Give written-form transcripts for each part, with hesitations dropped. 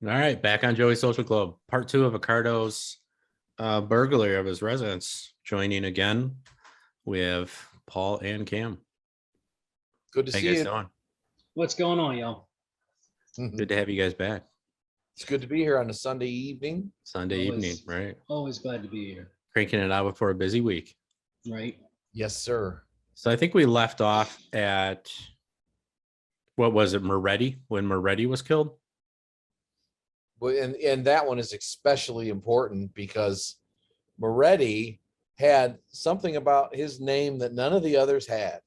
All right, back on Joey's Social Club, part two of Ricardo's burglary of his residence. Joining again, we have Paul and Cam. Good to How see you guys you. doing? What's going on, y'all? Good to have you guys back. It's good to be here on a Sunday evening. Sunday Always. evening, right? Always glad to be here. Cranking it out before a busy week. Right? Yes, sir. So I think we left off at, what was it, Moretti, when Moretti was killed? But and that one is especially important because Moretti had something about his name that none of the others had,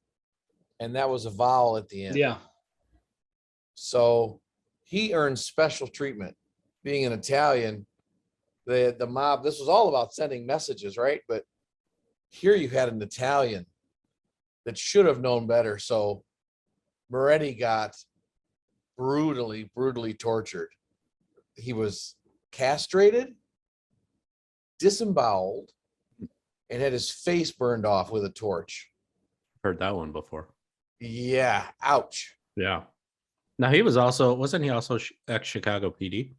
and that was a vowel at the end. Yeah. So he earned special treatment. Being an Italian, the mob, this was all about sending messages, right? But here you had an Italian that should have known better. So Moretti got brutally tortured. He was castrated, disemboweled, and had his face burned off with a torch. Heard that one before. Yeah, ouch. Yeah. Now he was also, wasn't he also ex-Chicago PD?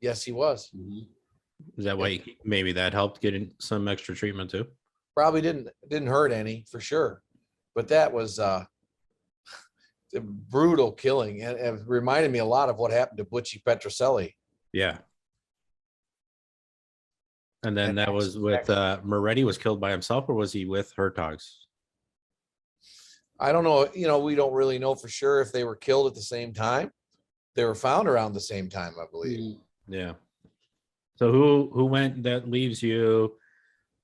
Yes, he was. Mhm. Is that why maybe that helped getting some extra treatment too? Probably didn't hurt any for sure, but that was a brutal killing, and it reminded me a lot of what happened to Butchie Petroselli. Yeah. And then And that was with Moretti was killed by himself, or was he with Hertog's? I don't know. We don't really know for sure if they were killed at the same time. They were found around the same time, I believe. Mhm. Yeah. So who went? That leaves you.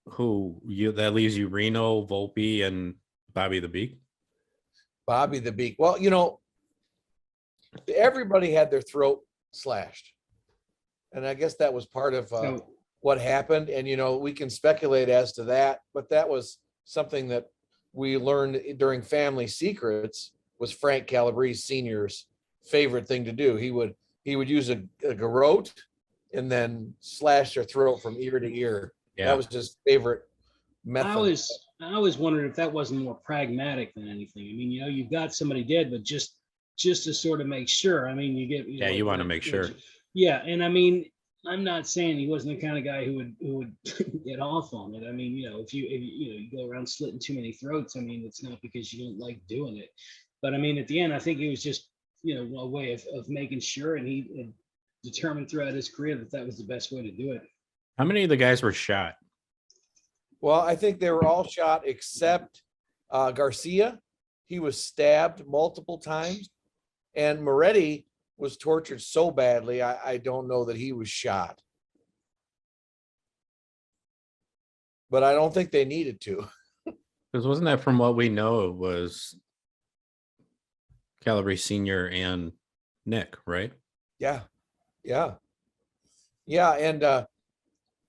That leaves you Reno, Volpe, and Bobby the Beak. Bobby the Beak. Well, everybody had their throat slashed, and I guess that was part of So, what happened. And we can speculate as to that, but that was something that we learned during Family Secrets. Was Frank Calabrese Sr.'s favorite thing to do. He would use a garrote and then slash their throat from ear to ear. Yeah. That was his favorite method. I always wondered if that wasn't more pragmatic than anything. I mean, you've got somebody dead, but just to sort of make sure. I mean, you get You want to make sure. Yeah, and I mean, I'm not saying he wasn't the kind of guy who would get off on it. I mean, if you go around slitting too many throats, I mean, it's not because you don't like doing it. But I mean, at the end, I think it was just a way of making sure, and he had determined throughout his career that was the best way to do it. How many of the guys were shot? Well, I think they were all shot except Garcia. He was stabbed multiple times, and Moretti was tortured so badly, I don't know that he was shot. But I don't think they needed to. Because wasn't that, from what we know, it was Calabrese Sr. and Nick, right? Yeah. And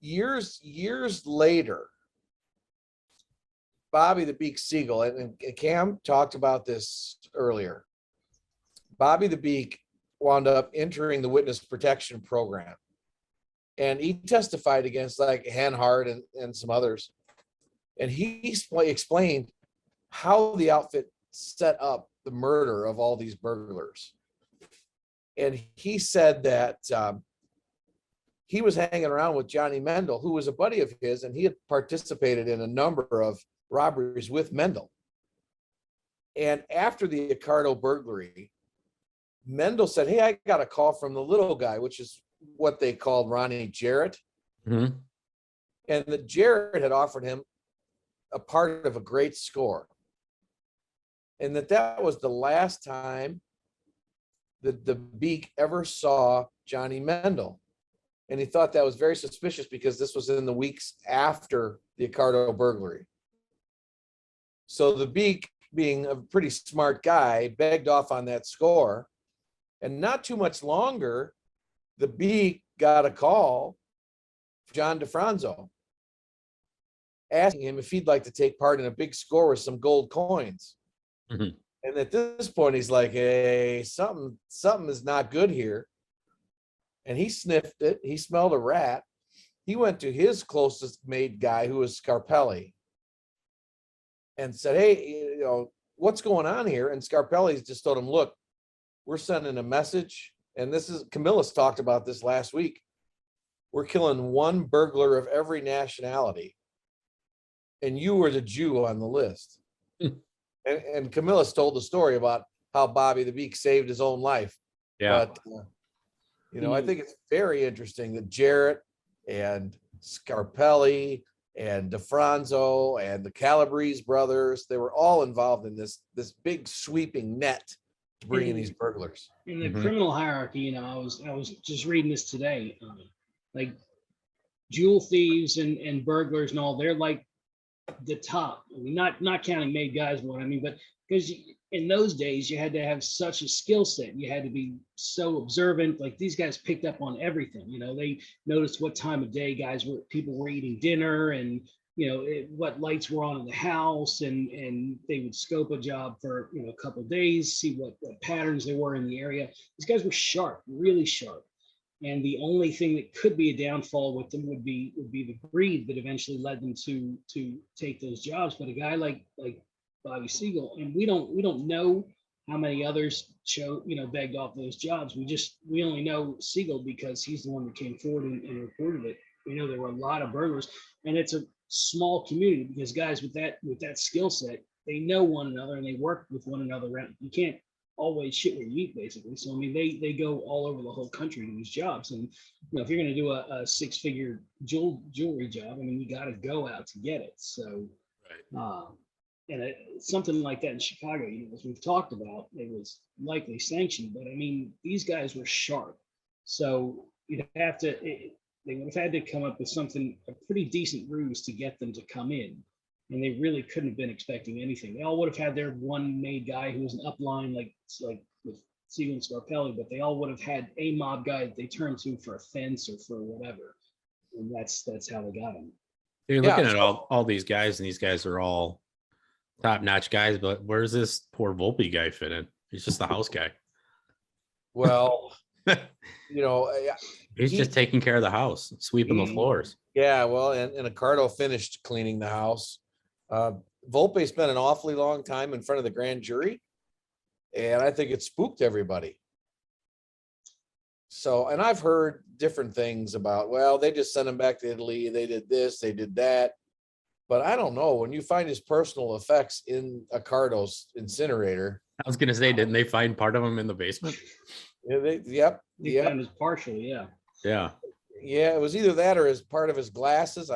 years later, Bobby the Beak Siegel, and Cam talked about this earlier. Bobby the Beak wound up entering the witness protection program, and he testified against like Hanhart and some others. And he explained how the outfit set up the murder of all these burglars. And he said that he was hanging around with Johnny Mendel, who was a buddy of his, and he had participated in a number of robberies with Mendel. And after the Accardo burglary, Mendel said, "Hey, I got a call from the little guy," which is what they called Ronnie Jarrett. Mm-hmm. And that Jarrett had offered him a part of a great score. And that was the last time that the Beak ever saw Johnny Mendel. And he thought that was very suspicious because this was in the weeks after the Accardo burglary. So the Beak, being a pretty smart guy, begged off on that score. And not too much longer, the Beak got a call from John Defronzo asking him if he'd like to take part in a big score with some gold coins. Mm-hmm. And at this point, he's like, "Hey, something is not good here." And he sniffed it. He smelled a rat. He went to his closest mate guy, who was Scarpelli, and said, "Hey, what's going on here?" And Scarpelli just told him, "Look, we're sending a message and this is Camillus talked about this last week. We're killing one burglar of every nationality, and you were the Jew on the list. And Camillus told the story about how Bobby the Beak saved his own life. Yeah. But I think it's very interesting that Jarrett and Scarpelli and Defronzo and the Calabrese brothers, they were all involved in this big sweeping net to bring in these burglars. In the criminal hierarchy, I was just reading this today. Like jewel thieves and burglars and all, they're like the top. I mean, not counting made guys, what I mean, but because in those days you had to have such a skill set. You had to be so observant. Like these guys picked up on everything. They noticed what time of day people were eating dinner, and what lights were on in the house, and they would scope a job for a couple of days, see what patterns there were in the area. These guys were sharp, really sharp. And the only thing that could be a downfall with them would be the greed that eventually led them to take those jobs. But a guy like Bobby Siegel, and we don't know how many others begged off those jobs. We only know Siegel because he's the one that came forward and reported it. We know there were a lot of burglars, and it's a small community because guys with that skill set, they know one another and they work with one another around. You can't always shit where you eat, basically. So I mean, they go all over the whole country to these jobs, and if you're going to do a six-figure jewelry job, I mean, you got to go out to get it. So, and something like that in Chicago, as we've talked about, it was likely sanctioned. But I mean, these guys were sharp, so they would have had to come up with a pretty decent ruse to get them to come in. And they really couldn't have been expecting anything. They all would have had their one made guy who was an upline, like with Siegel and Scarpelli, but they all would have had a mob guy that they turned to for a fence or for whatever. And that's how they got him. You're looking at all these guys, and these guys are all top-notch guys, but where's this poor Volpe guy fit in? He's just the house guy. Well, he's just taking care of the house, sweeping the floors. Yeah, well, and Accardo finished cleaning the house. Volpe spent an awfully long time in front of the grand jury, and I think it spooked everybody. So, and I've heard different things about, well, they just sent him back to Italy. They did this, they did that. But I don't know. When you find his personal effects in Accardo's incinerator. I was going to say, didn't they find part of him in the basement? Yeah, They found his partial, yeah. Yeah. Yeah, it was either that or as part of his glasses.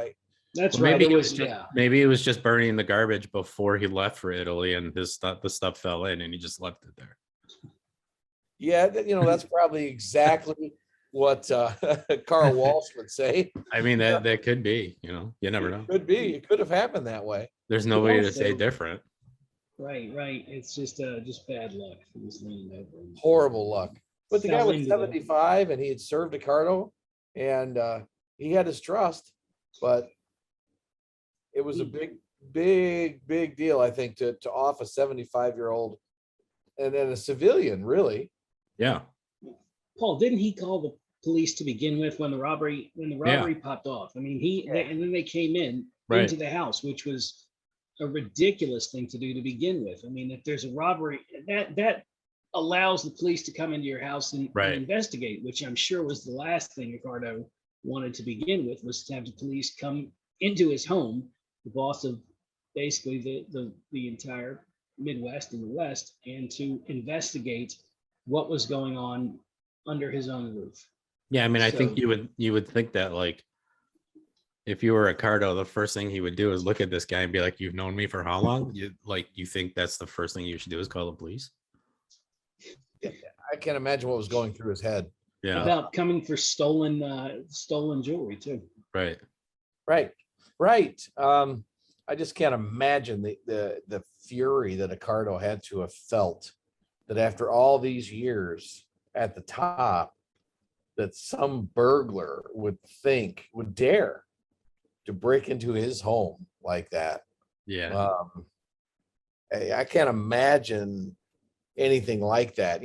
That's right. Maybe it was just burning the garbage before he left for Italy, and the stuff fell in, and he just left it there. Yeah, that's probably exactly what Carl Walsh would say. I mean, that could be. You never know. Could be. It could have happened that way. There's nobody to say different. Right. It's just bad luck. Horrible luck. But the guy was 75, and he had served Accardo, and he had his trust, but it was a big deal, I think, to off a 75-year-old and then a civilian, really. Yeah. Paul, didn't he call the police to begin with when the robbery popped off? I mean, and then they came into the house, which was a ridiculous thing to do to begin with. I mean, if there's a robbery, that allows the police to come into your house and investigate, which I'm sure was the last thing Ricardo wanted to begin with, was to have the police come into his home, the boss of basically the entire Midwest and the West, and to investigate what was going on under his own roof. Yeah, I mean, I think you would think that, like, if you were Ricardo, the first thing he would do is look at this guy and be like, "You've known me for how long?" You think that's the first thing you should do is call the police? I can't imagine what was going through his head. Yeah, about coming for stolen jewelry too. Right. I just can't imagine the fury that Accardo had to have felt, that after all these years at the top, that some burglar would dare to break into his home like that. Yeah. I can't imagine anything like that.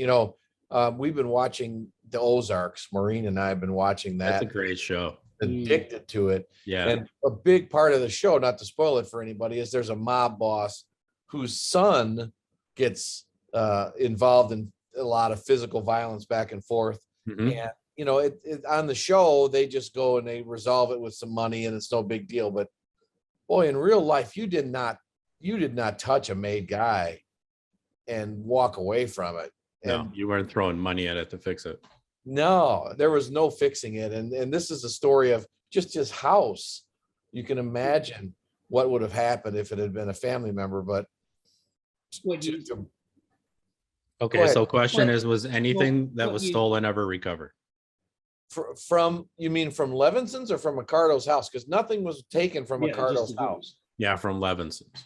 We've been watching the Ozarks. Maureen and I have been watching that. That's a great show. Addicted to it. Yeah. And a big part of the show, not to spoil it for anybody, is there's a mob boss whose son gets involved in a lot of physical violence back and forth. Mhm. And on the show they just go and they resolve it with some money and it's no big deal. But boy, in real life, you did not touch a made guy and walk away from it. No, And you weren't throwing money at it to fix it. no, there was no fixing it. And this is a story of just his house. You can imagine what would have happened if it had been a family member. But What you, Go Okay, ahead. so question Well, is, was anything that what was you- stolen ever recovered? From you mean from Levinson's or from Accardo's house? Because nothing was taken from yeah, just Accardo's the house. jewels. Yeah, from Levinson's.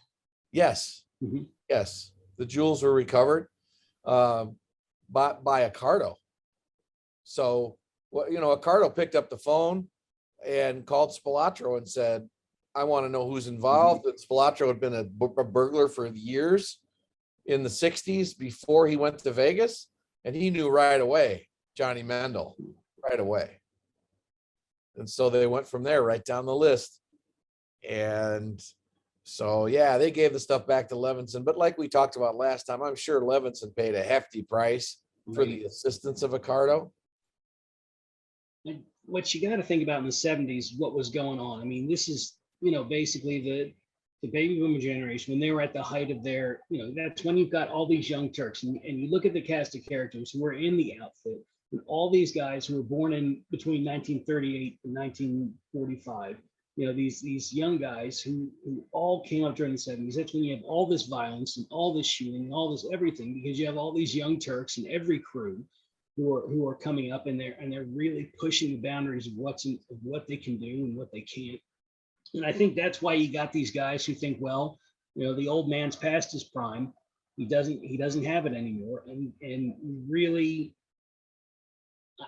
Yes, Mhm. yes, the jewels were recovered by Accardo. So Accardo picked up the phone and called Spilatro and said, "I want to know who's involved." And Spilatro had been a burglar for years in the '60s before he went to Vegas, and he knew right away Johnny Mendel right away. And so they went from there right down the list. And so, yeah, they gave the stuff back to Levinson. But like we talked about last time, I'm sure Levinson paid a hefty price for the assistance of Accardo. And what you got to think about in the 70s, what was going on. I mean, this is, basically the baby boomer generation, when they were at the height of their, that's when you've got all these young Turks. And you look at the cast of characters who were in the outfit, and all these guys who were born in between 1938 and 1945. These young guys who all came up during the 70s. That's when you have all this violence and all this shooting and all this everything, because you have all these young Turks in every crew who are coming up, and they're really pushing the boundaries of what they can do and what they can't. And I think that's why you got these guys who think, well, the old man's past his prime. He doesn't have it anymore. And really,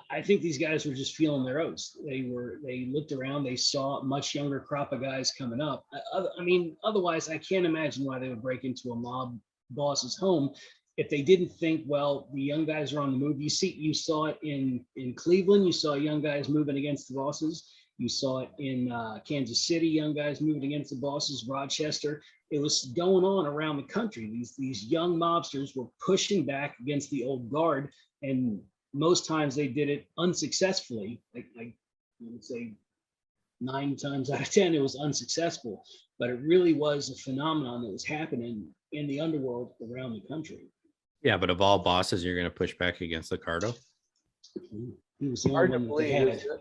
I think these guys were just feeling their oats. They looked around, they saw a much younger crop of guys coming up. I mean, otherwise, I can't imagine why they would break into a mob boss's home if they didn't think, well, the young guys are on the move. You saw it in Cleveland. You saw young guys moving against the bosses. You saw it in Kansas City, young guys moving against the bosses. Rochester. It was going on around the country. These young mobsters were pushing back against the old guard, and most times they did it unsuccessfully. I would say 9 times out of 10 it was unsuccessful, but it really was a phenomenon that was happening in the underworld around the country. Yeah, but of all bosses, you're going to push back against Ricardo? He was the Hard only to one that they believe. had.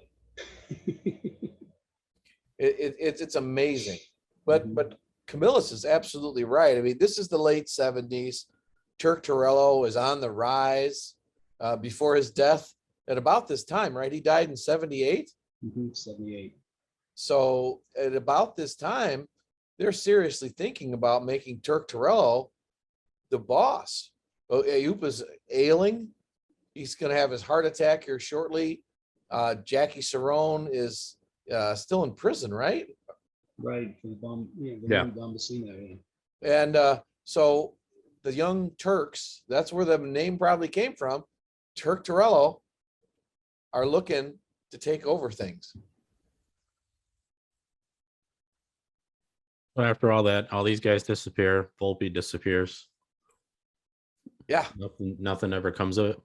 It's amazing. But Camillus is absolutely right. I mean, this is the late '70s. Turk Torello is on the rise before his death at about this time, right? He died in '78. 78. So at about this time, they're seriously thinking about making Turk Torello the boss. Ayupa's ailing. He's going to have his heart attack here shortly. Jackie Cerrone is still in prison, right? Right. For the bomb. Yeah. Bombasino. And so the young Turks, that's where the name probably came from. Turk Torello are looking to take over things. Well, after all that, all these guys disappear. Volpe disappears. Yeah. Nothing ever comes of it.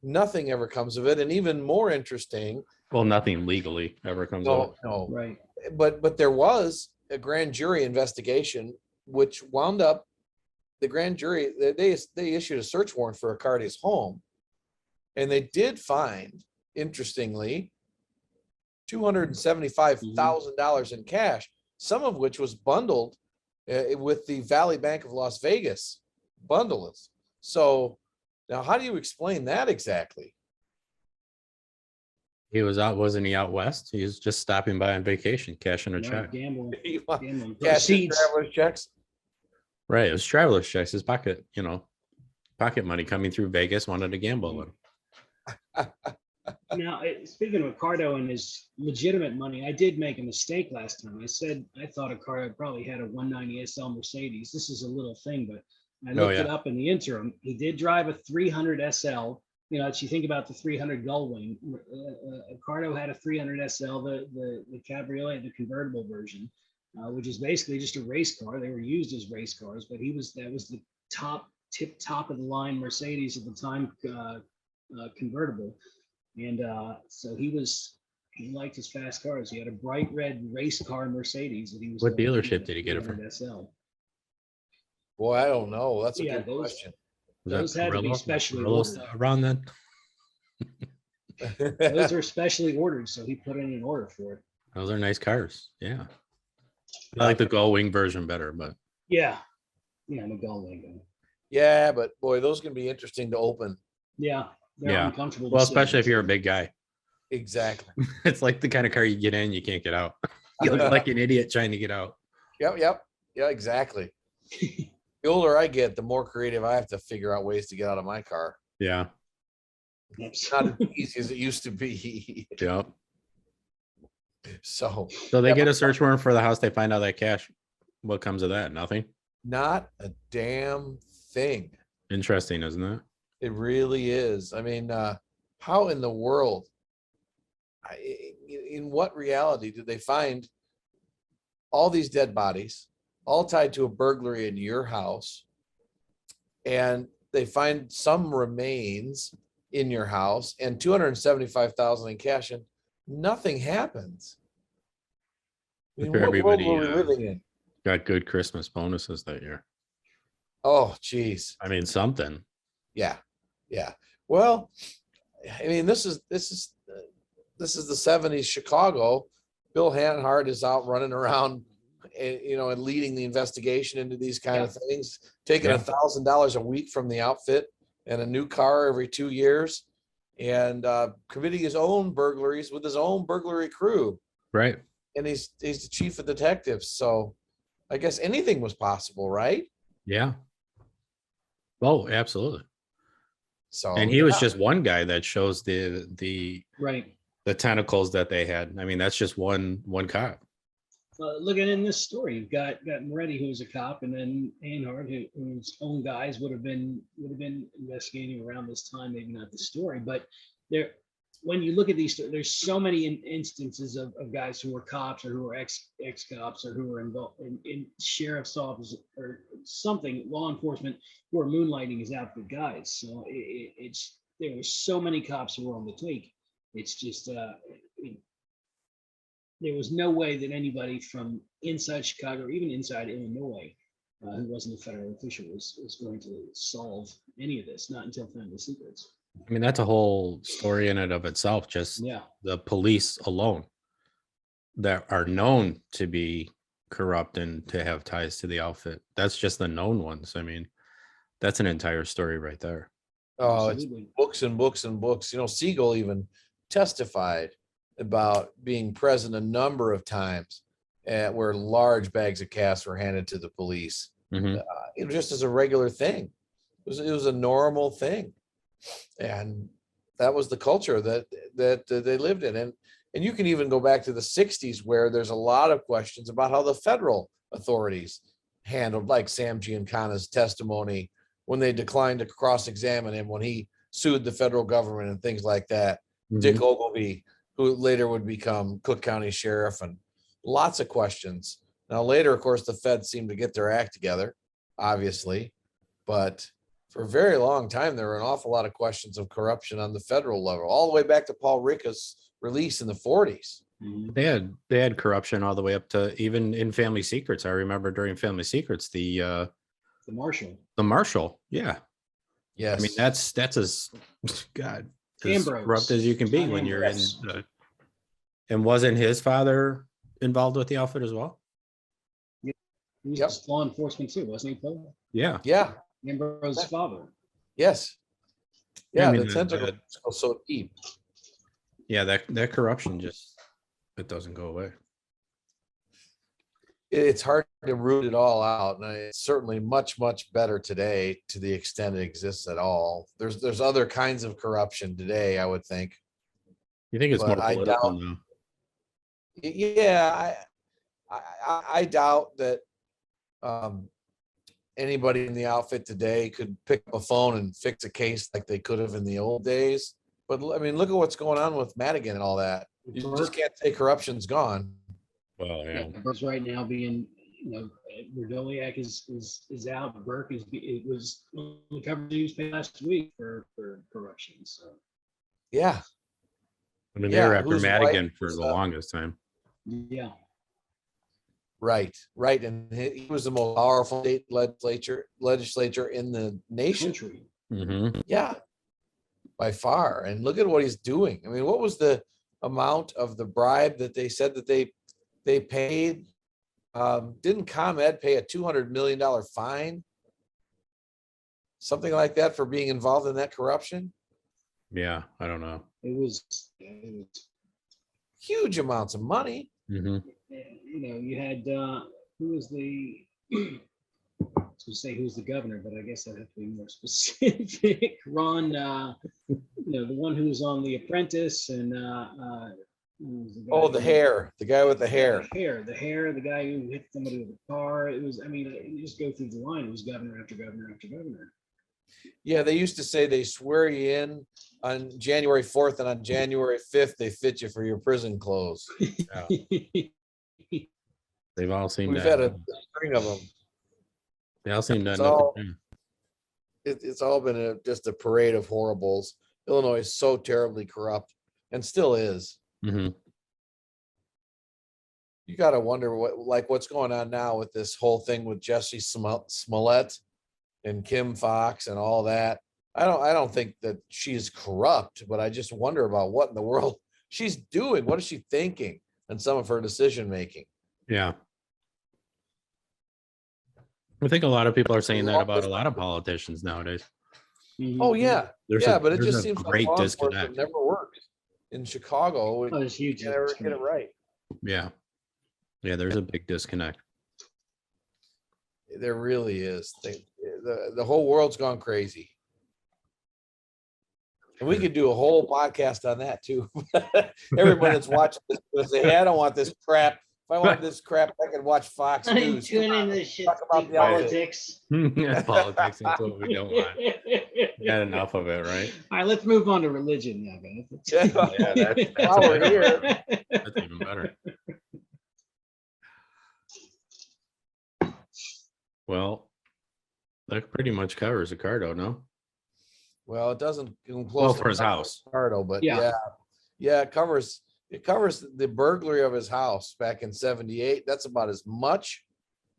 Nothing ever comes of it. And even more interesting. Well, nothing legally ever comes of it. No. Right. But there was a grand jury investigation, which wound up the grand jury. They issued a search warrant for Accardo's home, and they did find, interestingly, $275,000 in cash, some of which was bundled with the Valley Bank of Las Vegas bundles. So now, how do you explain that exactly? He was out, wasn't he out west? He was just stopping by on vacation, cashing a Right. check. Gambling. Cash Proceeds. traveler's checks. Right. It was traveler's checks, his pocket, pocket money coming through Vegas, wanted to gamble. Now, speaking of Ricardo and his legitimate money, I did make a mistake last time. I said I thought Ricardo probably had a 190 SL Mercedes. This is a little thing, but I looked it up in the interim. He did drive a 300 SL. As you think about the 300 Gullwing, Ricardo had a 300 SL, the cabriolet, the convertible version, which is basically just a race car. They were used as race cars, but that was the top of the line Mercedes at the time, convertible. And so he liked his fast cars. He had a bright red race car Mercedes that he was. What going to dealership did he get it from? 300 SL. Boy, I don't know. That's a Yeah, good question. Was those had to be Perillo? specially Perillo's ordered. around then? Those are specially ordered, so he put in an order for it. Those are nice cars. Yeah. I like the gull wing version better, but Yeah, I'm a gull wing. Yeah, but boy, those can be interesting to open. Yeah, they're Yeah. uncomfortable. to well, sit especially if in. you're a big guy. Exactly. It's like the kind of car you get in, you can't get out. You look like an idiot trying to get out. Yep. Yeah, exactly. The older I get, the more creative I have to figure out ways to get out of my car. Yeah. It's not as easy as it used to be. Yep. So So they get a search warrant for the house. They find out that cash. What comes of that? Nothing. not a damn thing. Interesting, isn't it? It really is. I mean, how in the world, in what reality did they find all these dead bodies, all tied to a burglary in your house, and they find some remains in your house and 275,000 in cash, and nothing happens? I mean, I'm sure what world everybody, were we living in? Got good Christmas bonuses that year. Oh, geez. I mean, something. Yeah. Well, I mean, this is the 70s Chicago. Bill Hanhart is out running around, and leading the investigation into these kind of things, taking Yeah. $1,000 a week from the outfit and a new car every 2 years, and committing his own burglaries with his own burglary crew. Right. And he's the chief of detectives. So I guess anything was possible, right? Yeah. Oh, absolutely. So And he was just one guy that shows the Right. the tentacles that they had. I mean, that's just one cop. Looking in this story, you've got Moretti, who's a cop, and then Anhart, whose own guys would have been investigating around this time. Maybe not the story, but there. When you look at these, there's so many instances of guys who were cops or who were ex cops or who were involved in sheriff's office or something, law enforcement, who are moonlighting as outfit guys. So there were so many cops who were on the take. It's just there was no way that anybody from inside Chicago or even inside Illinois who wasn't a federal official was going to solve any of this, not until Family Secrets. I mean, that's a whole story in and of itself. Just the police alone that are known to be corrupt and to have ties to the outfit. That's just the known ones. I mean, that's an entire story right there. Oh, it's books and books and books. Siegel even testified about being present a number of times where large bags of cash were handed to the police. Just as a regular thing. It was a normal thing. And that was the culture that they lived in. And you can even go back to the 60s, where there's a lot of questions about how the federal authorities handled, like Sam Giancana's testimony when they declined to cross-examine him when he sued the federal government and things like that. Dick Ogilvy, who later would become Cook County Sheriff, and lots of questions. Now, later, of course, the feds seemed to get their act together, obviously, but for a very long time, there were an awful lot of questions of corruption on the federal level, all the way back to Paul Ricca's release in the 40s. They had corruption all the way up to even in Family Secrets. I remember during Family Secrets, the marshal. Yeah. Yes. I mean, that's as corrupt as you can be when you're in and wasn't his father involved with the outfit as well? He was law enforcement too, wasn't he, Paul? Yeah. Ambrose's father. Yes. Yeah, I mean, the tentacles are so deep. Yeah, that corruption it doesn't go away. It's hard to root it all out, and it's certainly much, much better today to the extent it exists at all. There's other kinds of corruption today, I would think. You think it's more political now? Yeah, I doubt that anybody in the outfit today could pick up a phone and fix a case like they could have in the old days. But I mean, look at what's going on with Madigan and all that. You just can't say corruption's gone. Well, yeah. Burke's right now being, Verdoliak is out. Burke it was on the cover of the newspaper last week for corruption. So yeah, I mean, they Yeah, were after whose wife Madigan for was, the longest time. Yeah. right, and he was the most powerful state legislature in the nation. Country. Mm-hmm. Yeah, by far. And look at what he's doing. I mean, what was the amount of the bribe that they said that they paid? Didn't ComEd pay a $200 million fine? Something like that for being involved in that corruption? Yeah, I don't know. It was Huge amounts of money. Mm-hmm. you know, you had who was the I was gonna say who's the governor, but I guess I'd have to be more specific. Ron, you know, the one who was on The Apprentice, and who was the guy Oh, the guy with the hair. the guy who hit somebody with a car. It was, I mean, you just go through the line. It was governor after governor after governor. Yeah, they used to say they swear you in on January 4th, and on January 5th, they fit you for your prison clothes. They've all seemed We've to, had a string of them. they all seem to It's end up. all- It's all been just a parade of horribles. Illinois is so terribly corrupt and still is. Mm-hmm. You got to wonder what's going on now with this whole thing with Jesse Smollett and Kim Fox and all that. I don't think that she's corrupt, but I just wonder about what in the world she's doing. What is she thinking? And some of her decision making. Yeah. I think a lot of people are saying that about a lot of politicians nowadays. Oh yeah, There's but it there's just a seems great like law enforcement disconnect. never works in Chicago. Oh, it's huge. You never get it right. Yeah. Yeah, there's a big disconnect. There really is. The whole world's gone crazy. And we could do a whole podcast on that too. Everybody that's watching this would say, hey, I don't want this crap. If I want this crap, I can watch Fox I'm News. tuning into this shit. Talk about the Politics. Yeah, politics, that's what we don't want. Got enough of it, right? All right, let's move on to religion now, guys. Yeah, that's While we're here, That's even better. Well, that pretty much covers Ricardo, no? well, it doesn't come close. Well, to for his house. Ricardo, but Yeah. yeah, it covers the burglary of his house back in '78. That's about as much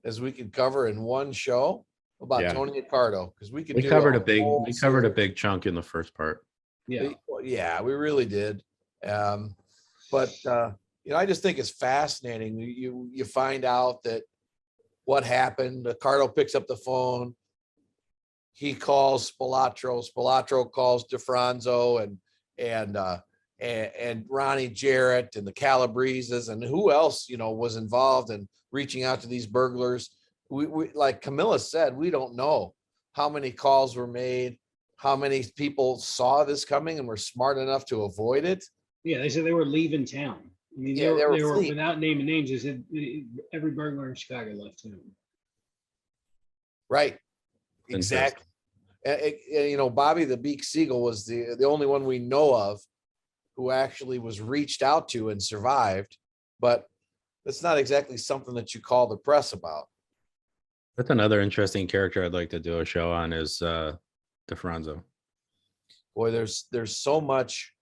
as we could cover in one show about Yeah. Tony Accardo, because we could We do covered whole we covered a series. big chunk in the first part. Yeah. Yeah, we really did. But I just think it's fascinating. You find out that what happened. Ricardo picks up the phone. He calls Spilatro. Spilatro calls Defronzo and Ronnie Jarrett and the Calabreses and who else was involved in reaching out to these burglars. We like Camilla said, we don't know how many calls were made, how many people saw this coming and were smart enough to avoid it. Yeah, they said they were leaving town. I mean, Yeah, they were fleeing. without naming names. They said every burglar in Chicago left town. Right. Exactly. And, Bobby the Beak Siegel was the only one we know of who actually was reached out to and survived. But that's not exactly something that you call the press about. That's another interesting character I'd like to do a show on is Defronzo. Boy, there's so much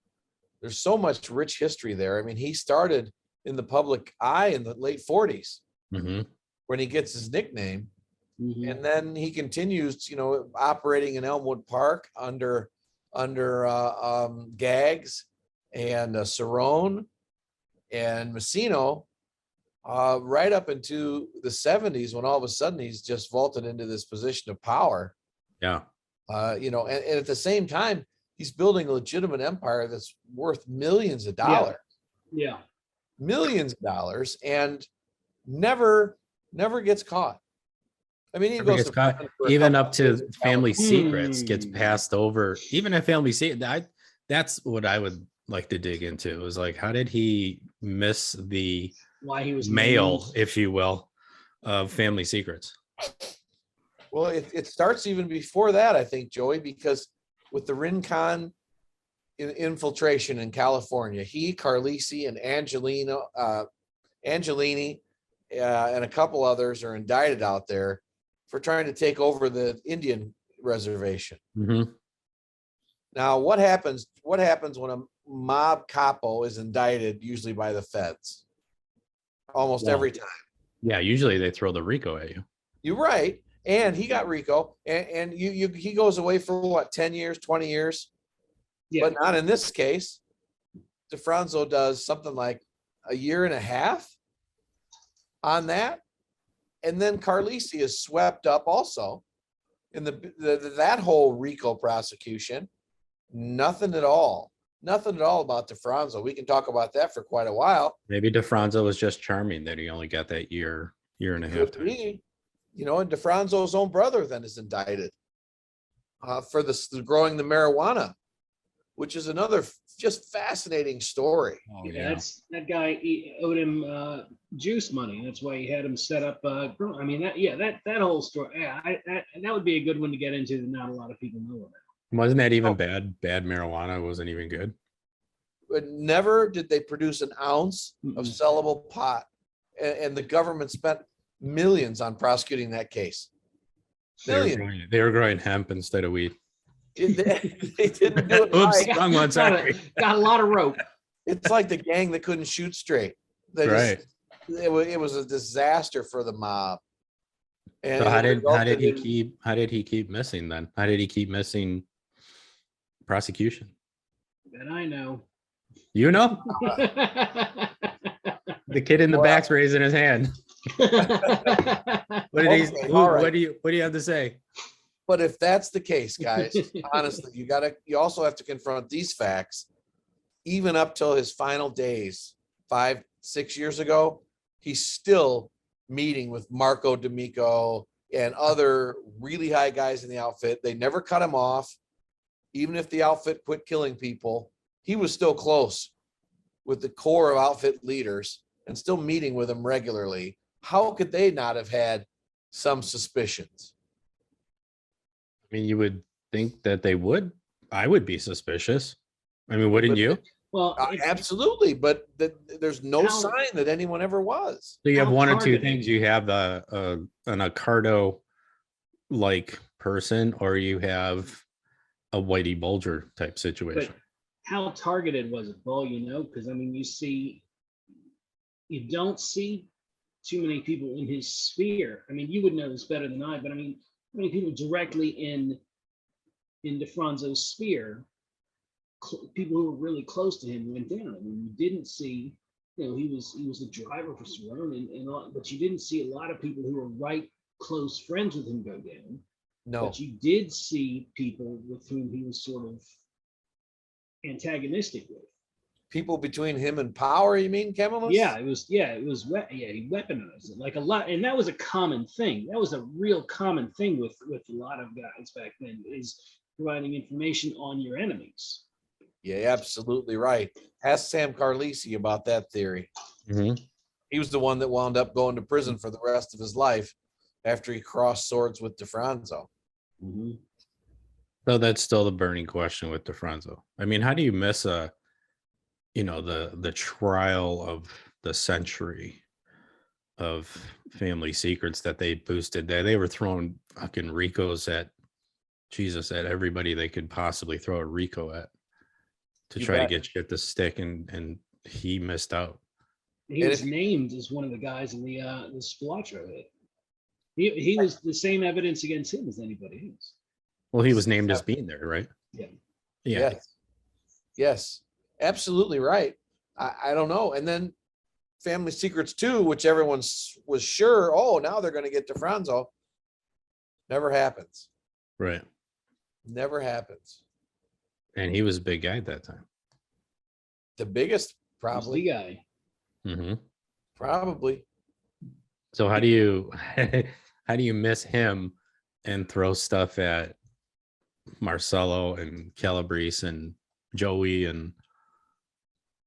rich history there. I mean, he started in the public eye in the late 40s Mm-hmm. when he gets his nickname. Mhm. And then he continues, operating in Elmwood Park under Gags and Cerrone and Messino, right up into the 70s when all of a sudden he's just vaulted into this position of power. Yeah. And at the same time, he's building a legitimate empire that's worth millions of dollars. Yeah. Millions of dollars, and never gets caught. I mean, he Never goes gets to caught. prison for a Even couple up to years in family California. secrets gets passed over. Even at family secret, that's what I would like to dig into. It was like, how did he miss the Why he was mail, named. if you will, of family secrets? Well, it starts even before that, I think, Joey, because with the Rincon infiltration in California, he, Carlisi, and Angelini, and a couple others are indicted out there for trying to take over the Indian reservation. Mm-hmm. Now, what happens when mob capo is indicted usually by the feds. Almost Well, every time. Yeah, usually they throw the RICO at you. You're right. And he got RICO, and he goes away for what, 10 years, 20 years? Yeah. But not in this case. Defronzo does something like a year and a half on that. And then Carlisi is swept up also in that whole RICO prosecution. Nothing at all. Nothing at all about Defronzo. We can talk about that for quite a while. Maybe Defronzo was just charming that he only got that year and a half Could time. be. You know, and Defronzo's own brother then is indicted for the growing the marijuana, which is another just fascinating story. Oh, Yeah, that guy owed him juice money. That's why he had him set up. I mean, that whole story. Yeah, that would be a good one to get into that not a lot of people know about. Wasn't that even bad? Bad marijuana wasn't even good. But never did they produce an ounce of sellable pot, and the government spent millions on prosecuting that case. They were growing hemp instead of weed. They didn't do it Oops, right. wrong one. Sorry. Got a lot of rope. It's like the gang that couldn't shoot straight. Right. It was a disaster for the mob. And So how did he keep missing then? How did he keep missing prosecution? That I know. You know, the kid in the back's raising his hand. What did what do you have to say? But if that's the case, guys, honestly, you also have to confront these facts. Even up till his final days, 5-6 years ago, he's still meeting with Marco D'Amico and other really high guys in the outfit. They never cut him off. Even if the outfit quit killing people, he was still close with the core of outfit leaders and still meeting with them regularly. How could they not have had some suspicions? I mean, you would think that they would. I would be suspicious. I mean, wouldn't you? Well, absolutely, but there's no sign that anyone ever was. So you have one or two things. You have an Accardo like person, or you have a Whitey Bulger type situation. But how targeted was it, Bo? You know, because I mean, you don't see too many people in his sphere. I mean, you would know this better than I, but I mean, how many people directly in Defronzo's sphere, people who were really close to him, went down? I mean, you didn't see, you know, he was the driver for Cerrone, but you didn't see a lot of people who were right close friends with him go down. No. But you did see people with whom he was sort of antagonistic with. People between him and power, you mean, Camelus? Yeah, he weaponized it like a lot, and that was a common thing. That was a real common thing with a lot of guys back then, is providing information on your enemies. Yeah, absolutely right. Ask Sam Carlisi about that theory. Mm-hmm. He was the one that wound up going to prison for the rest of his life after he crossed swords with Defronzo. Mm-hmm. So that's still the burning question with Defronzo. I mean, how do you miss the trial of the century of family secrets that they boosted there? They were throwing fucking RICOs at everybody they could possibly throw a RICO at to try to get shit to stick, and he missed out. He was named as one of the guys in the Spilotro hit. He was the same evidence against him as anybody else. Well, he was named as being there, right? Yeah. Yes. Absolutely right. I don't know. And then Family Secrets 2, which everyone was sure, now they're going to get Defronzo. Never happens. Right. Never happens. And he was a big guy at that time. The biggest, probably. The guy. Mm-hmm. Probably. So how do you miss him and throw stuff at Marcelo and Calabrese and Joey and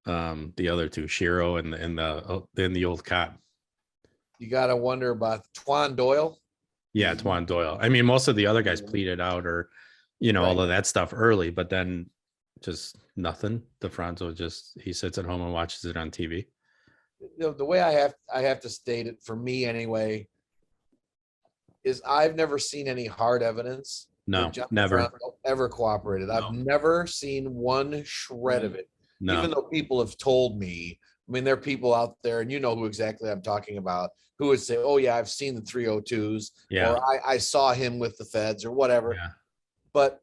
the other two, Shiro and the old cop? You got to wonder about Twan Doyle. Yeah, Twan Doyle. I mean, most of the other guys pleaded out or, all of that stuff early, but then just nothing. Defronzo he sits at home and watches it on TV. The way I have to state it, for me anyway, is I've never seen any hard evidence. No, never ever cooperated. No. I've never seen one shred of it. No. Even though people have told me, I mean, there are people out there, and you know who exactly I'm talking about, who would say, oh yeah, I've seen the 302s, Yeah. or I saw him with the feds or whatever. Yeah. But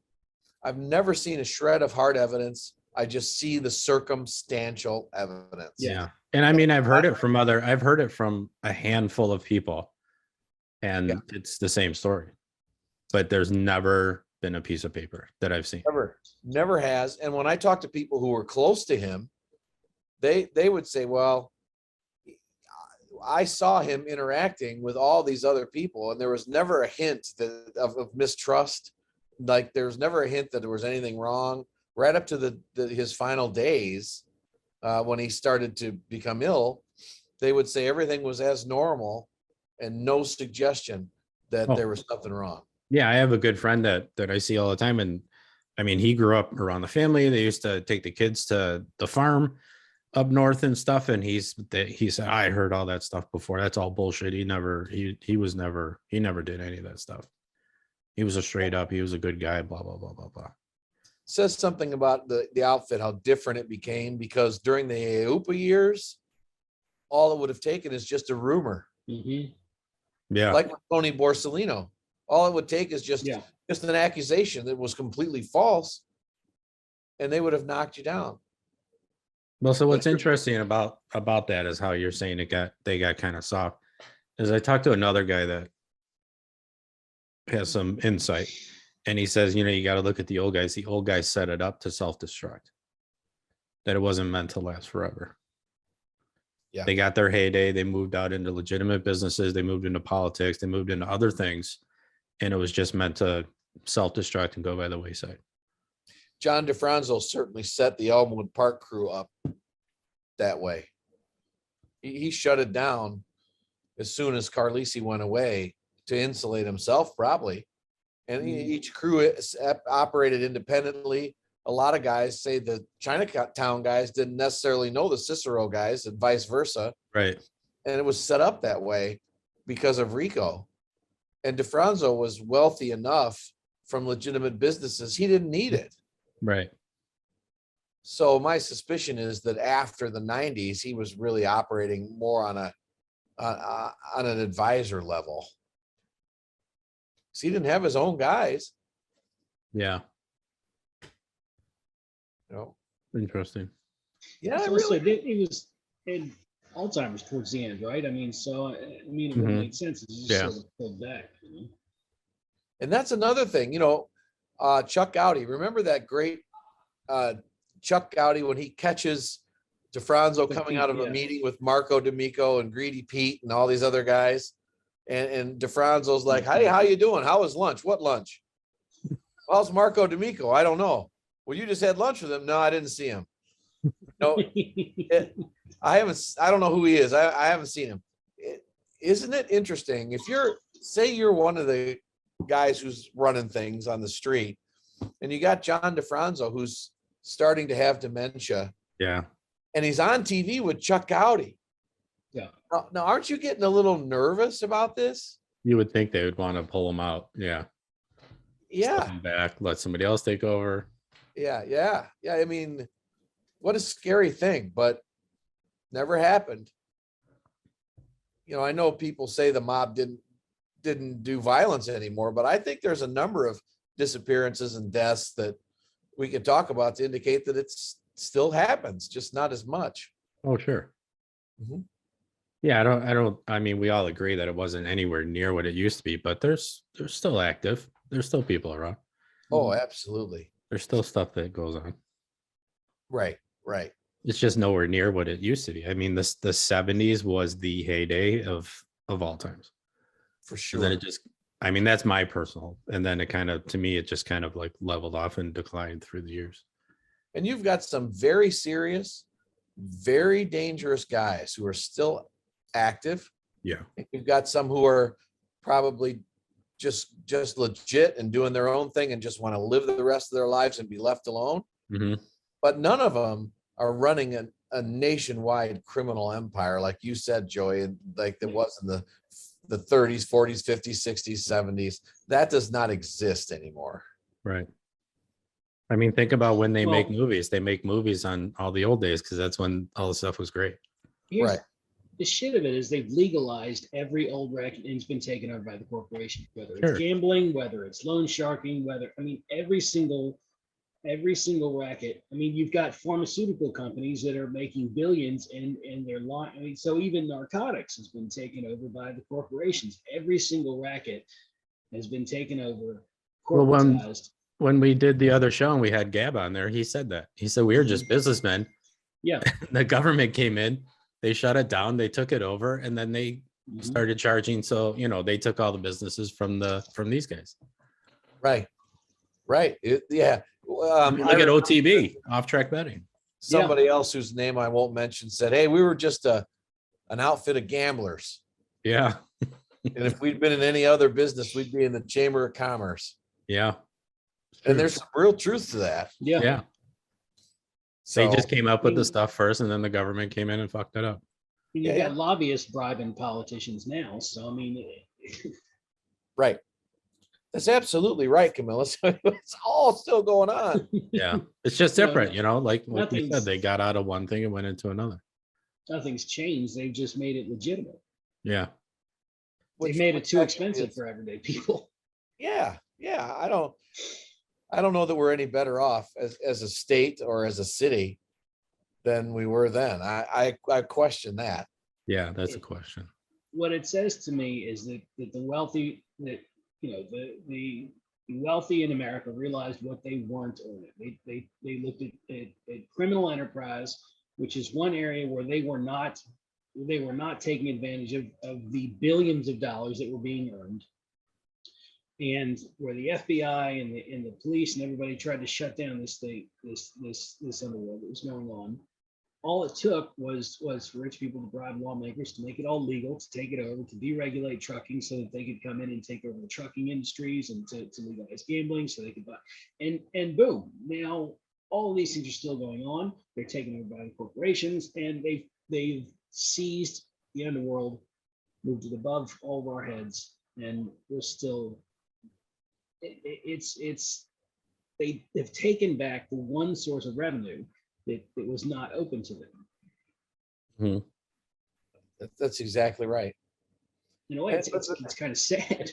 I've never seen a shred of hard evidence. I just see the circumstantial evidence. Yeah. And I mean, I've heard it from a handful of people, and it's the same story, but there's never been a piece of paper that I've seen. Never has. And when I talk to people who were close to him, they would say, well, I saw him interacting with all these other people, and there was never a hint of mistrust. Like there's never a hint that there was anything wrong right up to his final days, when he started to become ill. They would say everything was as normal and no suggestion that there was something wrong. Yeah, I have a good friend that I see all the time, and I mean, he grew up around the family. They used to take the kids to the farm up north and stuff, and he said, I heard all that stuff before. That's all bullshit. He never did any of that stuff. He was he was a good guy, blah blah blah blah blah. Says something about the outfit, how different it became, because during the AUPA years, all it would have taken is just a rumor. Mm-hmm. Yeah, like Tony Borsellino. All it would take is just an accusation that was completely false, and they would have knocked you down. Well, so what's interesting about that is how you're saying they got kind of soft. Is I talked to another guy that has some insight, and he says, you got to look at the old guys. The old guys set it up to self-destruct. That it wasn't meant to last forever. Yeah, they got their heyday. They moved out into legitimate businesses. They moved into politics. They moved into other things, and it was just meant to self-destruct and go by the wayside. John Defronzo certainly set the Elmwood Park crew up that way. He shut it down as soon as Carlisi went away to insulate himself, probably. And each crew operated independently. A lot of guys say the Chinatown guys didn't necessarily know the Cicero guys, and vice versa. Right. And it was set up that way because of Rico. And Defronzo was wealthy enough from legitimate businesses. He didn't need it. Right. So my suspicion is that after the 90s, he was really operating more on an advisor level. So he didn't have his own guys. Yeah. Interesting. Yeah, also, he was in Alzheimer's towards the end, right? I mean, so it would make sense. It's just sort of pulled back. And that's another thing, Chuck Gowdy. Remember that great Chuck Gowdy when he catches Defronzo coming out of a meeting with Marco D'Amico and Greedy Pete and all these other guys, and Defronzo's like, "Hey, how you doing? How was lunch? What lunch? How's Marco D'Amico? I don't know. Well, you just had lunch with him. No, I didn't see him. No, I don't know who he is. I haven't seen him. Isn't it interesting? If you're one of the guys who's running things on the street, and you got John Defronzo who's starting to have dementia. Yeah. And he's on TV with Chuck Gowdy. Yeah. Now, aren't you getting a little nervous about this? You would think they would want to pull him out. Yeah. Yeah. Step him back, let somebody else take over. Yeah. I mean, what a scary thing, but never happened. I know people say the mob didn't do violence anymore, but I think there's a number of disappearances and deaths that we could talk about to indicate that it still happens, just not as much. Oh, sure. Mm-hmm. Yeah, I mean, we all agree that it wasn't anywhere near what it used to be, but there's still active. There's still people around. Oh, absolutely. There's still stuff that goes on. Right. It's just nowhere near what it used to be. I mean, the 70s was the heyday of all times. For sure. And then that's my personal. And then to me, it just kind of like leveled off and declined through the years. And you've got some very serious, very dangerous guys who are still active. Yeah. And you've got some who are probably just legit and doing their own thing and just want to live the rest of their lives and be left alone. Mm-hmm. But none of them are running a nationwide criminal empire, like you said, Joey, and like there was in the 30s, 40s, 50s, 60s, 70s. That does not exist anymore. Right. I mean, think about when they make Well- movies. They make movies on all the old days because that's when all the stuff was great. Here's Right. the shit of it is they've legalized every old racket and it's been taken over by the corporation, whether it's Sure. gambling, whether it's loan sharking, every single racket. I mean, you've got pharmaceutical companies that are making billions and they're lying. I mean, so even narcotics has been taken over by the corporations. Every single racket has been taken over, Well, corporatized. when we did the other show and we had Gab on there, he said that. He said we were just businessmen. Yeah. The government came in, they shut it down, they took it over, and then they started charging. So, they took all the businesses from these guys. Right. Yeah. I mean, look at OTB, off track betting. Somebody else whose name I won't mention said, "Hey, we were just an outfit of gamblers. Yeah. And if we'd been in any other business, we'd be in the Chamber of Commerce." Yeah. And there's some real truth to that. Yeah. Yeah. So They just came up with the stuff first, and then the government came in and fucked it up. You've got lobbyists bribing politicians now. So, I mean, right. That's absolutely right, Camilla. So it's all still going on. Yeah. It's just different, like we nothing's- said, they got out of one thing and went into another. nothing's changed. They've just made it legitimate. Yeah. They've made it too expensive for everyday people. Yeah. I don't know that we're any better off as a state or as a city than we were then. I question that. Yeah, that's a question. What it says to me is that the wealthy, the wealthy in America realized what they weren't earning. They looked at criminal enterprise, which is one area where they were not taking advantage of the billions of dollars that were being earned. And where the FBI and the police and everybody tried to shut down this underworld that was going on, all it took was for rich people to bribe lawmakers to make it all legal, to take it over, to deregulate trucking so that they could come in and take over the trucking industries and to legalize gambling so they could buy. And boom, now all of these things are still going on. They're taken over by the corporations and they've seized the underworld, moved it above all of our heads, and we're still. They've taken back the one source of revenue that was not open to them. That's exactly right. In a way, it's kind of sad.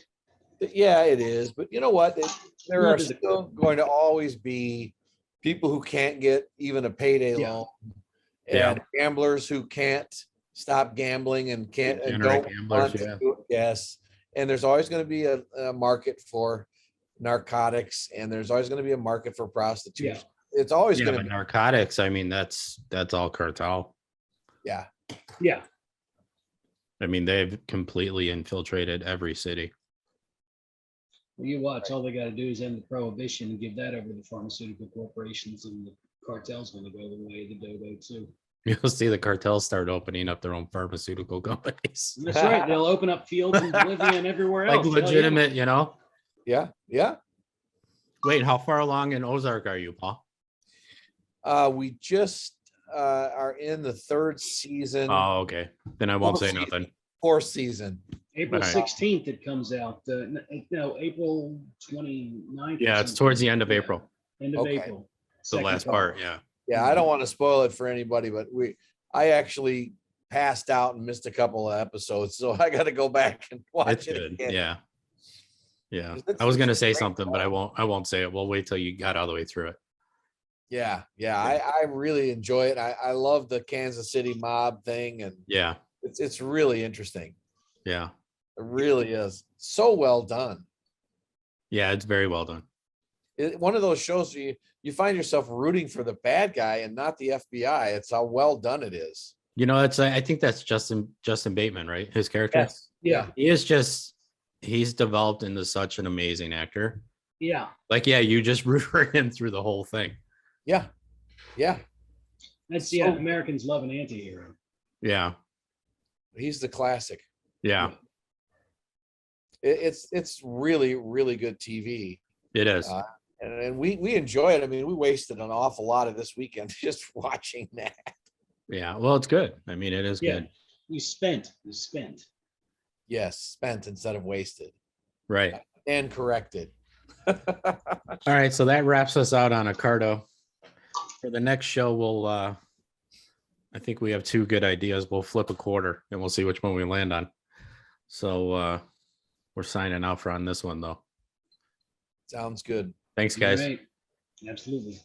Yeah, it is. But you know what? There are still going to always be people who can't get even a payday loan, and gamblers who can't stop gambling and can't and don't want to do it. Yes, and there's always going to be a market for narcotics, and there's always going to be a market for prostitution. It's always going to be narcotics. I mean, that's all cartel. Yeah. I mean, they've completely infiltrated every city. Well, you watch, all they got to do is end the prohibition and give that over to the pharmaceutical corporations, and the cartel's going to go the way of the dodo too. You'll see the cartels start opening up their own pharmaceutical companies. That's right. They'll open up fields in Bolivia and everywhere else. Like legitimate, Yeah. Wait, how far along in Ozark are you, Paul? We just are in the third season. Oh, okay. Then I won't say nothing. Fourth season. April 16th it comes out. No, April 29th. Yeah, it's towards the end of April. End of April. The last part, yeah. Yeah, I don't want to spoil it for anybody, but I actually passed out and missed a couple of episodes, so I got to go back and watch it again. Yeah. I was gonna say something, but I won't say it. We'll wait till you got all the way through it. Yeah. I really enjoy it. I love the Kansas City mob thing, and it's really interesting. Yeah, it really is so well done. Yeah, it's very well done. One of those shows where you find yourself rooting for the bad guy and not the FBI. It's how well done it is. I think that's Justin Bateman, right? His character. Yes. Yeah. He's developed into such an amazing actor. Yeah. You just root for him through the whole thing. Yeah. That's Americans love an anti-hero. Yeah. He's the classic. Yeah. It's really, really good TV. It is. And we enjoy it. I mean, we wasted an awful lot of this weekend just watching that. Yeah. Well, it's good. I mean, it is good. You spent. Yes. Spent instead of wasted. Right. And corrected. All right, so that wraps us out on Accardo. For the next show, we'll I think we have two good ideas. We'll flip a quarter and we'll see which one we land on. So we're signing out for on this one though. Sounds good. Thanks, guys. All right. Absolutely.